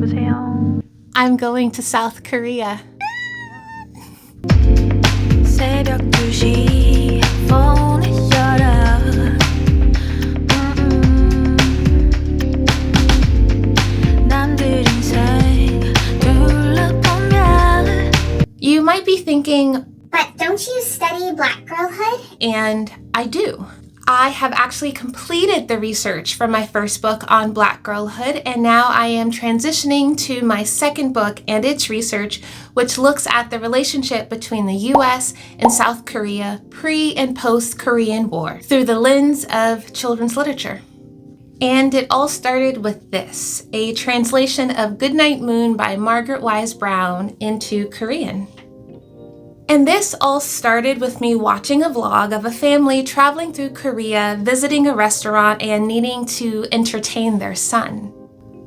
여보세요. I'm going to South Korea. 새벽 2시 폰을 열어 남들 인생 둘러보면 You might be thinking, But don't you study black girlhood? and I do. I have actually completed the research for my first book on Black girlhood, and now I am transitioning to my second book and its research, which looks at the relationship between the US and South Korea pre- and post-Korean War through the lens of children's literature. And it all started with this, a translation of Goodnight Moon by Margaret Wise Brown into Korean. And this all started with me watching a vlog of a family traveling through Korea, visiting a restaurant, and needing to entertain their son.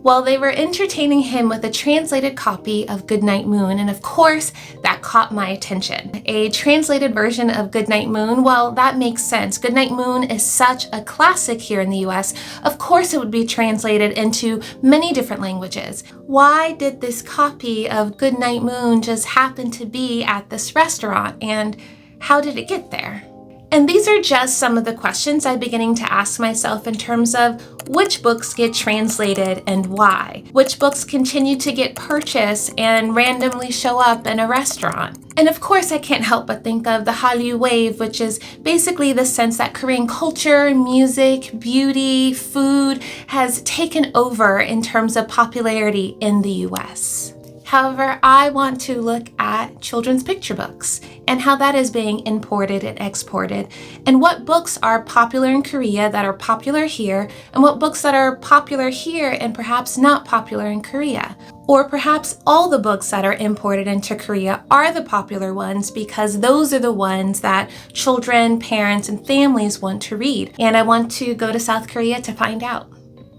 Well, they were entertaining him with a translated copy of Goodnight Moon, and of course, that caught my attention. A translated version of Goodnight Moon, well, that makes sense. Goodnight Moon is such a classic here in the US. Of course, it would be translated into many different languages. Why did this copy of Goodnight Moon just happen to be at this restaurant, and how did it get there? And these are just some of the questions I'm beginning to ask myself in terms of which books get translated and why. Which books continue to get purchased and randomly show up in a restaurant. And of course, I can't help but think of the Hallyu wave, which is basically the sense that Korean culture, music, beauty, food has taken over in terms of popularity in the US. However, I want to look at children's picture books and how that is being imported and exported, and what books are popular in Korea that are popular here, and what books that are popular here and perhaps not popular in Korea. Or perhaps all the books that are imported into Korea are the popular ones because those are the ones that children, parents, and families want to read. And I want to go to South Korea to find out.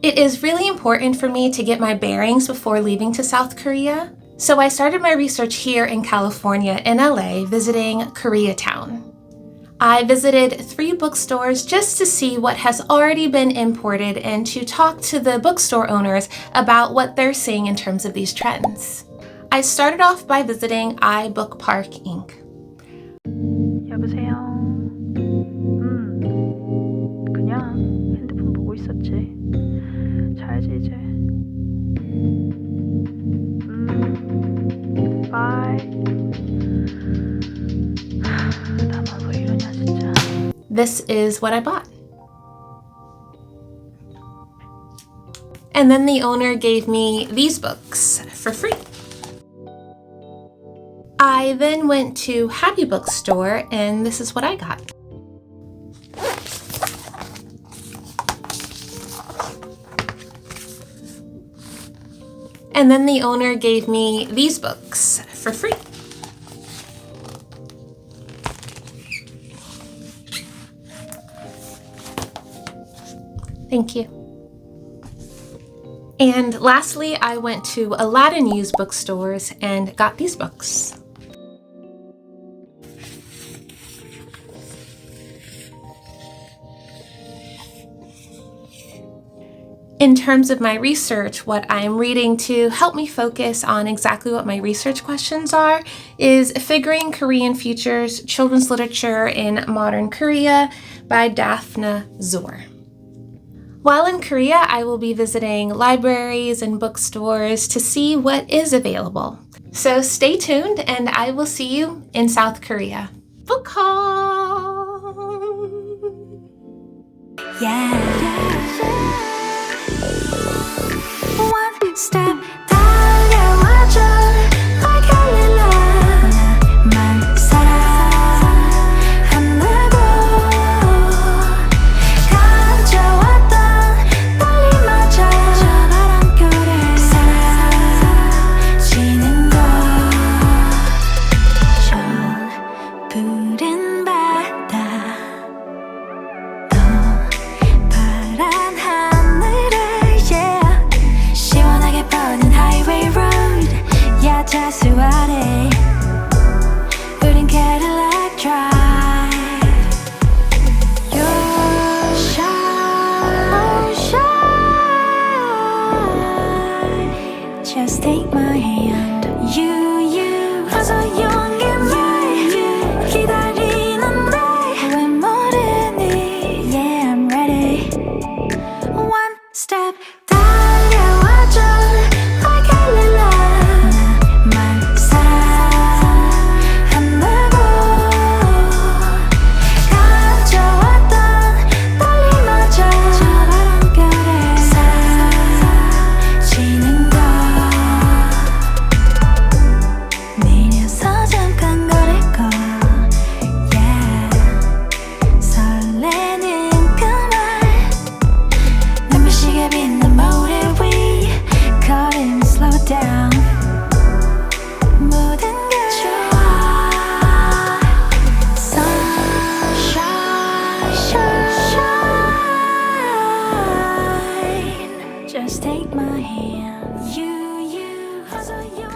It is really important for me to get my bearings before leaving to South Korea. So I started my research here in California, in LA, visiting Koreatown. I visited 3 bookstores just to see what has already been imported and to talk to the bookstore owners about what they're seeing in terms of these trends. I started off by visiting IBOOKPARK Inc. 여보세요. 그냥 핸드폰 보고 있었지. 자야지 이제. 바이. 나만 왜 이러냐 진짜. This is what I bought. And then the owner gave me these books for free. I then went to Happy Bookstore, and this is what I got. And then the owner gave me these books for free. Thank you. And lastly, I went to Aladdin used bookstores and got these books. In terms of my research, what I'm reading to help me focus on exactly what my research questions are is Figuring Korean Futures, Children's Literature in Modern Korea by Daphne Zor. While in Korea, I will be visiting libraries and bookstores to see what is available. So stay tuned, and I will see you in South Korea. Book haul! Yeah. One step 달려와줘 like a lily 나만 사랑한다고 가져왔던 떨림마저 저 바람결에 사라지는 것 저 푸른 바다 또 파란 하늘을 yeah 시원하게 뻗 Just take my hand. You 어서 용기 내. 기다리는데 왜 모르니? Yeah, I'm ready. One step 달려와줘. I can't rely. 나만 사랑한다고 가져왔던 떨림마저 저 바람결에 사라지는 것. 내려서 잠깐 거릴 거. Yeah. 설레는 그 말. 눈부시게 빛난 모래 위 걸음 slow down. 모든 게 좋아. Sunshine, shine. Just take my hand. You 어서 용